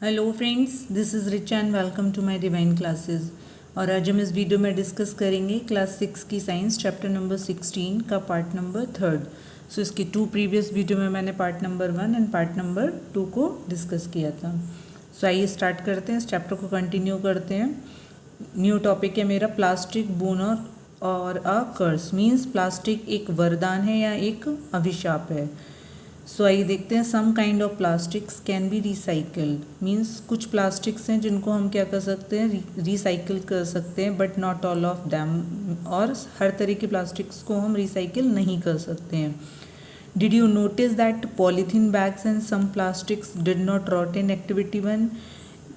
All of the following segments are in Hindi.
Hello friends, this is Richa and welcome to my divine classes. और आज हम इस वीडियो में डिस्कस करेंगे क्लास 6 की साइंस चैप्टर नंबर 16 का पार्ट नंबर 3। सो इसके टू प्रीवियस वीडियो में मैंने part number 1 and part number 2 को डिस्कस किया था। सो आइए स्टार्ट करते हैं, इस चैप्टर को कंटिन्यू करते हैं। न्यू टॉपिक है मेरा प्लास्टिक बोन और अ कर्स। मीन्स प्लास्टिक एक वरदान है या एक अभिशाप है। सो आइए देखते हैं। Some kind of plastics can be recycled. Means कुछ प्लास्टिक्स हैं जिनको हम क्या कर सकते हैं, रिसाइकिल कर सकते हैं, but not all of them. और हर तरह के प्लास्टिक्स को हम रिसाइकिल नहीं कर सकते हैं। Did you notice that polythene bags and some plastics did not rot in activity 1?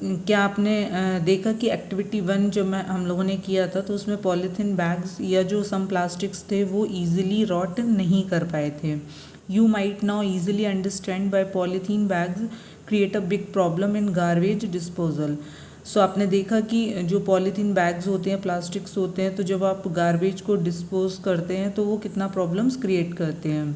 क्या आपने देखा कि एक्टिविटी 1 जो हम लोगों ने किया था तो उसमें पॉलीथीन बैग्स या जो सम प्लास्टिक्स थे वो ईजिली रॉट नहीं कर पाए थे। You might now easily understand why polythene bags create a big problem in garbage disposal. सो आपने देखा कि जो पॉलीथीन बैग्स होते हैं, प्लास्टिक्स होते हैं, तो जब आप गार्बेज को डिस्पोज करते हैं तो वो कितना प्रॉब्लम्स क्रिएट करते हैं।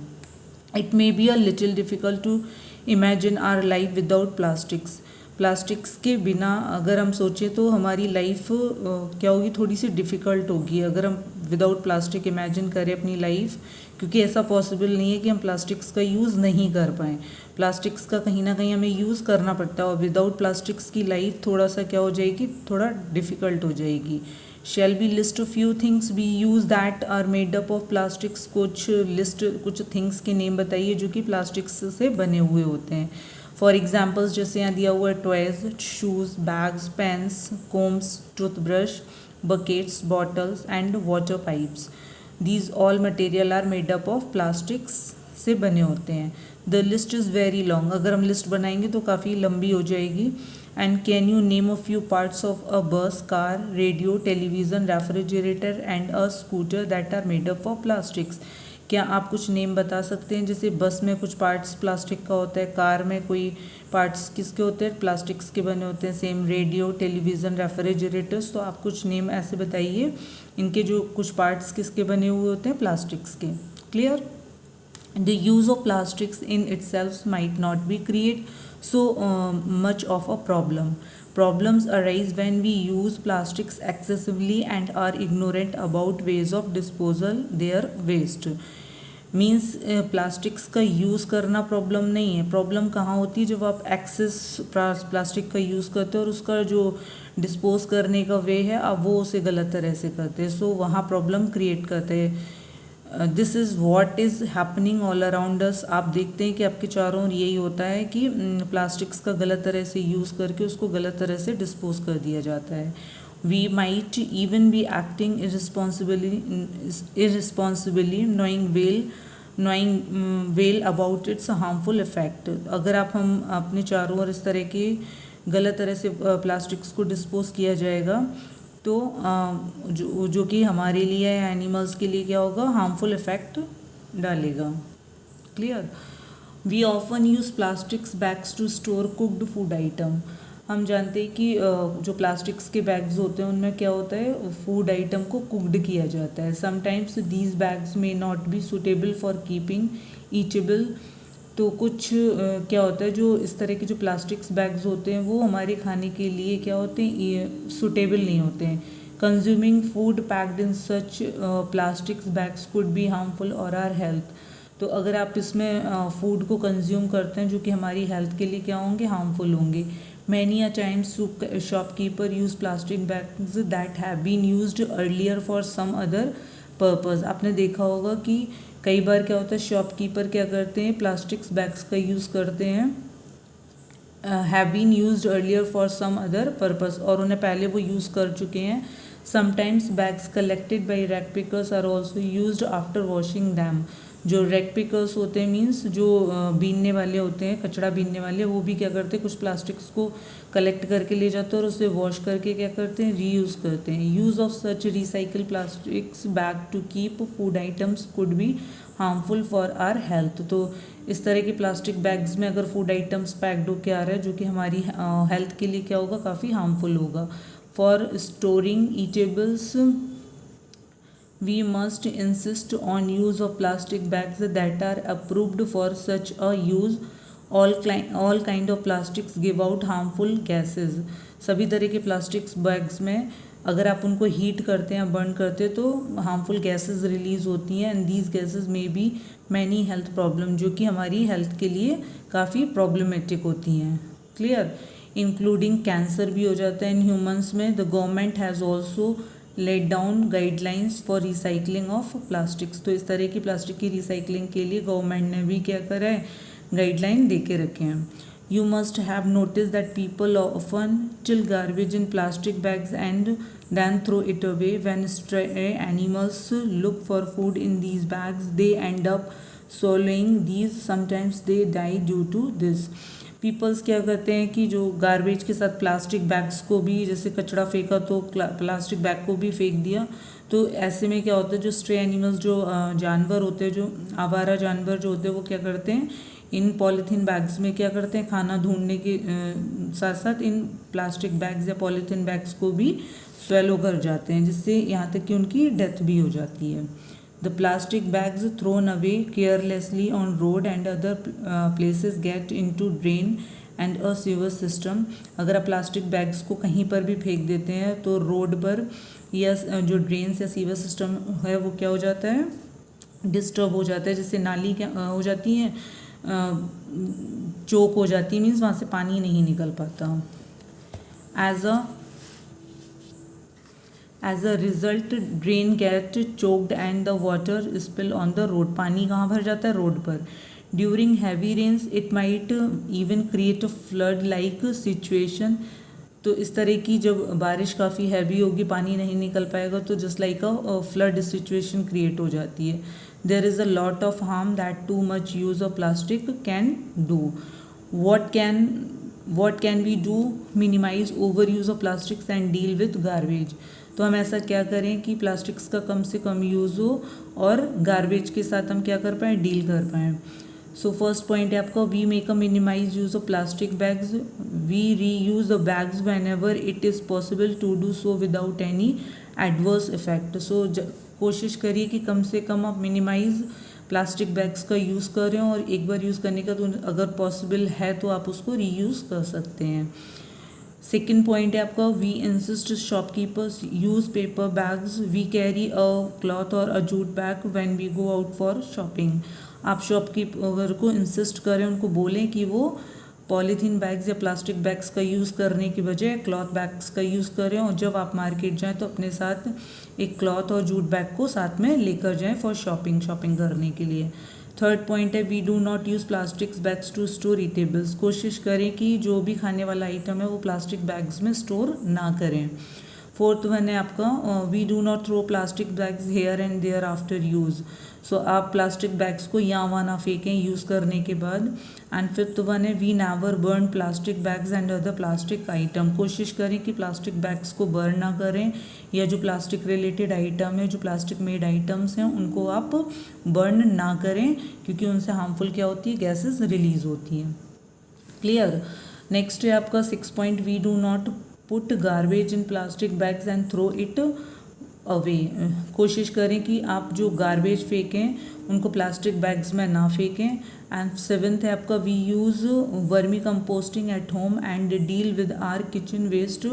It may be a little difficult to imagine our life without plastics. Plastics के बिना अगर हम सोचें तो हमारी लाइफ क्या होगी, थोड़ी सी डिफ़िकल्ट होगी अगर हम विदाउट प्लास्टिक इमेजिन करें अपनी लाइफ, क्योंकि ऐसा पॉसिबल नहीं है कि हम प्लास्टिक्स का यूज़ नहीं कर पाएँ। प्लास्टिक्स का कहीं ना कहीं हमें यूज़ करना पड़ता है और विदाउट प्लास्टिक्स की लाइफ थोड़ा सा क्या हो जाएगी, थोड़ा डिफ़िकल्ट हो जाएगी। Shall be list few things we use that are made up of plastics. कुछ थिंग्स के नेम बताइए जो कि प्लास्टिक्स से बने हुए होते हैं। फॉर एग्जाम्पल्स जैसे यहाँ दिया हुआ है toys, shoes, bags, pens, combs, toothbrush, buckets, bottles and water pipes. These all material are made up of plastics से बने होते हैं। The list is very long. अगर हम लिस्ट बनाएंगे तो काफ़ी लंबी हो जाएगी। And can you name a few parts of a bus, car, radio, television, refrigerator and a scooter that are made up of plastics. क्या आप कुछ नेम बता सकते हैं? जैसे बस में कुछ पार्ट्स प्लास्टिक का होता है, कार में कोई पार्ट्स किसके होते हैं, प्लास्टिक्स के बने होते हैं। Same radio, television, refrigerators. तो आप कुछ नेम ऐसे बताइए, इनके जो कुछ पार्ट्स किसके बने हुए होते हैं, प्लास्टिक्स के। Clear? The use of plastics in itself might not be create so much of a problem. Problems arise when we use plastics excessively and are ignorant about ways of disposal their waste. Means plastics का यूज़ करना प्रॉब्लम नहीं है। प्रॉब्लम कहाँ होती है, जब आप एक्सेस प्लास्टिक का यूज़ करते हो और उसका जो डिस्पोज करने का वे है आप वो उसे गलत तरह से करते हैं। सो वहाँ प्रॉब्लम क्रिएट करते हैं। This is what is happening all around us. आप देखते हैं कि आपके चारों ओर यही होता है कि प्लास्टिक्स का गलत तरह से यूज़ करके उसको गलत तरह से डिस्पोज कर दिया जाता है। We might even be acting irresponsibly knowing well about its harmful effect। अगर हम अपने चारों ओर इस तरह के गलत तरह से प्लास्टिक्स को डिस्पोज किया जाएगा तो जो कि हमारे लिए या एनिमल्स के लिए क्या होगा, हार्मफुल इफेक्ट डालेगा। Clear? We often use plastics bags to store cooked food item. हम जानते हैं कि जो प्लास्टिक्स के बैग्स होते हैं उनमें क्या होता है, फूड आइटम को कुक्ड किया जाता है। समटाइम्स दीज बैग्स में not be suitable for keeping eatable. तो कुछ क्या होता है, जो इस तरह के जो प्लास्टिक्स बैग्स होते हैं वो हमारे खाने के लिए क्या होते हैं, सूटेबल नहीं होते हैं। Consuming food packed in such plastics bags could be harmful और आर हेल्थ। तो अगर आप इसमें फूड को कंज्यूम करते हैं जो कि हमारी हेल्थ के लिए क्या होंगे, हार्मफुल होंगे। Many a times shopkeeper use plastic bags that have been used earlier for some other purpose. आपने देखा होगा कि कई बार क्या होता है, शॉपकीपर क्या करते हैं, प्लास्टिक्स बैग्स का यूज़ करते हैं, have been used earlier for some other purpose, और उन्हें पहले वो यूज़ कर चुके हैं। Sometimes bags collected by rag pickers are also used after washing them. जो रैक पिकर्स होते हैं मीन्स जो बीनने वाले होते हैं, कचरा बीनने वाले, वो भी क्या करते हैं, कुछ प्लास्टिक्स को कलेक्ट करके ले जाते हैं और उसे वॉश करके क्या करते हैं, रीयूज़ करते हैं। Use of such recycle plastics bag to keep food items could be harmful for our health. तो इस तरह के प्लास्टिक बैग्स में अगर फूड आइटम्स पैक्ड होके आ रहा है जो कि हमारी हेल्थ के लिए क्या होगा, काफ़ी हार्मफुल होगा। For storing eatables we must insist on use of plastic bags that are approved for such a use all kind of plastics give out harmful gases. सभी तरह के प्लास्टिक्स बैग्स में अगर आप उनको हीट करते हैं, बर्न करते हैं, तो हार्मफुल गैसेस रिलीज होती हैं एंड दीज गैसेस में बी मैनी हेल्थ प्रॉब्लम, जो कि हमारी हेल्थ के लिए काफ़ी प्रॉब्लमेटिक होती हैं। क्लियर? इंक्लूडिंग कैंसर भी हो जाता है इन ह्यूमंस में। The government has also let down guidelines for recycling of plastics. तो इस तरह की प्लास्टिक की रिसाइकलिंग के लिए गवर्नमेंट ने भी क्या करा है, गाइडलाइन दे के रखे हैं। You must have noticed that people often chill garbage in plastic bags and then throw it away. When stray animals look for food in these bags, they end up swallowing these. Sometimes they die due to this. Peoples क्या करते हैं कि जो गार्बेज के साथ प्लास्टिक बैग्स को भी, जैसे कचरा फेंका तो प्लास्टिक बैग को भी फेंक दिया, तो ऐसे में क्या होता है, जो स्ट्रे एनिमल्स, जो जानवर होते हैं, जो आवारा जानवर जो होते हैं, वो क्या करते हैं, इन पॉलीथीन बैग्स में क्या करते हैं, खाना ढूंढने के साथ साथ इन प्लास्टिक बैग्स या पॉलीथीन बैग्स को भी स्वेलो कर जाते हैं, जिससे यहाँ तक कि उनकी डेथ भी हो जाती है। The plastic bags thrown away carelessly on road and other places get into drain and a sewer system. अगर आप प्लास्टिक बैग्स को कहीं पर भी फेंक देते हैं तो रोड पर या जो ड्रेन्स या सीवर सिस्टम है वो क्या हो जाता है, डिस्टर्ब हो जाता है, जिससे नाली क्या हो जाती हैं, चोक हो जाती है, मीन्स वहाँ से पानी नहीं निकल पाता। As a result drain get choked and the water spill on the road. पानी कहाँ भर जाता है, रोड पर। During heavy rains it might even create a flood like situation. तो इस तरह की जब बारिश काफ़ी हैवी होगी, पानी नहीं निकल पाएगा, तो जस्ट लाइक अ फ्लड सिचुएशन क्रिएट हो जाती है। There is a lot of harm that too much use of plastic can do. What can we do? Minimize overuse of plastics and deal with garbage. तो हम ऐसा क्या करें कि प्लास्टिक्स का कम से कम यूज़ हो और गार्बेज के साथ हम क्या कर पाएँ, डील कर पाएँ। सो फर्स्ट पॉइंट है आपका, we make a minimise use of plastic bags, we reuse the bags whenever it is possible to do so without any adverse effect. So कोशिश करिए कि कम से कम आप मिनिमाइज प्लास्टिक बैग्स का यूज़ करें, और एक बार यूज़ करने का तो अगर पॉसिबल है तो आप उसको रीयूज़ कर सकते हैं। सेकेंड पॉइंट है आपका, we insist shopkeepers use paper bags, we carry a cloth or a jute bag when we go out for shopping. आप शॉपकीपर को इंसिस्ट करें, उनको बोलें कि वो पॉलीथीन बैग्स या प्लास्टिक बैग्स का यूज़ करने की बजाय क्लॉथ बैग्स का यूज़ करें, और जब आप मार्केट जाएं तो अपने साथ एक क्लॉथ और जूट बैग को साथ में लेकर जाएं फॉर शॉपिंग करने के लिए। थर्ड पॉइंट है, we do not use plastics bags to store eatables. कोशिश करें कि जो भी खाने वाला आइटम है वो प्लास्टिक बैग्स में स्टोर ना करें। फोर्थ वन है आपका, we do not throw plastic bags here and there after use. So आप प्लास्टिक बैग्स को यहाँ वहाँ ना फेंकें यूज़ करने के बाद। एंड फिफ्थ वन है, we never burn plastic bags and other plastic item. कोशिश करें कि प्लास्टिक बैग्स को बर्न ना करें, या जो प्लास्टिक रिलेटेड आइटम है, जो प्लास्टिक मेड आइटम्स हैं, उनको आप बर्न ना करें, क्योंकि उनसे हार्मफुल क्या होती है, गैसेस रिलीज होती हैं। क्लियर? नेक्स्ट है आपका 6 point, we do not put garbage in plastic bags and throw it away. कोशिश करें कि आप जो गार्बेज फेंकें उनको प्लास्टिक बैग्स में ना फेंकें। एंड सेवेंथ है आपका, we use vermicomposting at home and deal with our kitchen waste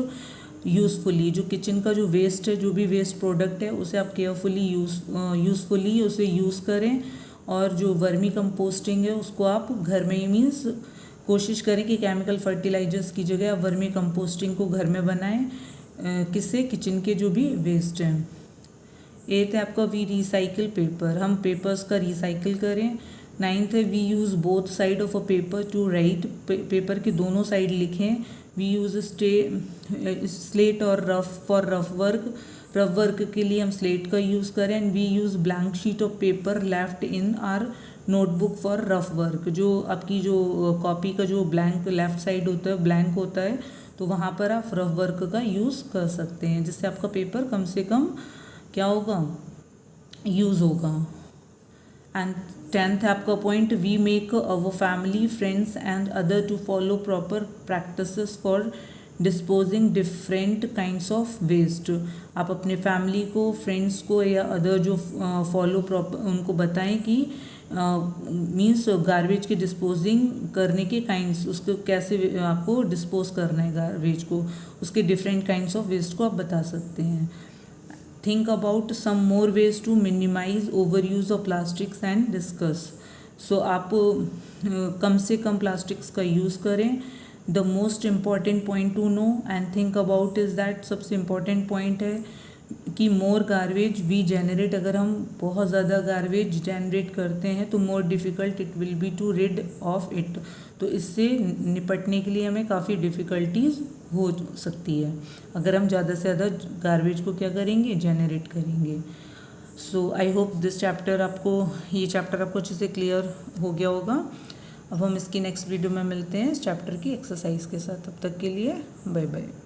usefully. जो किचन का जो वेस्ट है, जो भी वेस्ट प्रोडक्ट है, उसे आप केयरफुली यूज़फुली उसे यूज़ करें, और जो वर्मी कंपोस्टिंग है उसको आप घर में ही, मीन्स कोशिश करें कि केमिकल फर्टिलाइजर्स की जगह आप वर्मी कंपोस्टिंग को घर में बनाएं, किससे, किचन के जो भी वेस्ट हैं। एथ है आपका, वी रिसाइकिल पेपर, हम पेपर्स का रिसाइकिल करें। नाइन्थ है, we use both side of a paper to write, paper के दोनों साइड लिखें। वी यूज़ स्लेट और रफ फॉर रफ वर्क के लिए हम स्लेट का यूज़ करें। And we use blank sheet of paper left in our notebook for rough work. जो आपकी जो कॉपी का जो ब्लैंक लेफ्ट साइड होता है, ब्लैंक होता है, तो वहाँ पर आप रफ वर्क का यूज़ कर सकते हैं, जिससे आपका पेपर कम से कम क्या होगा, यूज़ होगा। एंड टेंथ है आपका point, we make our family, friends and other to follow proper practices for disposing different kinds of waste. आप अपने फैमिली को, फ्रेंड्स को या अदर जो फॉलो प्रॉपर, उनको बताएं कि मीन्स गार्बेज के डिस्पोजिंग करने के काइंड्स, उसको कैसे आपको डिस्पोज करना है गार्बेज को, उसके डिफरेंट काइंड्स ऑफ वेस्ट को आप बता सकते हैं. Think about some more ways to minimise overuse of plastics and discuss. So आप कम से कम प्लास्टिक्स का यूज़ करें. The most important point to know and think about is that, सबसे इम्पॉर्टेंट पॉइंट है कि मोर गार्बेज वी जनरेट, अगर हम बहुत ज़्यादा गार्बेज जनरेट करते हैं तो more difficult it will be to rid off it. तो इससे निपटने के लिए हमें काफ़ी डिफ़िकल्टीज हो सकती है अगर हम ज़्यादा से ज़्यादा गार्बेज को क्या करेंगे, जनरेट करेंगे. सो आई होप दिस चैप्टर आपको, ये चैप्टर आपको अच्छे से क्लियर हो गया होगा. अब हम इसकी नेक्स्ट वीडियो में मिलते हैं इस चैप्टर की एक्सरसाइज के साथ. तब तक के लिए बाय बाय.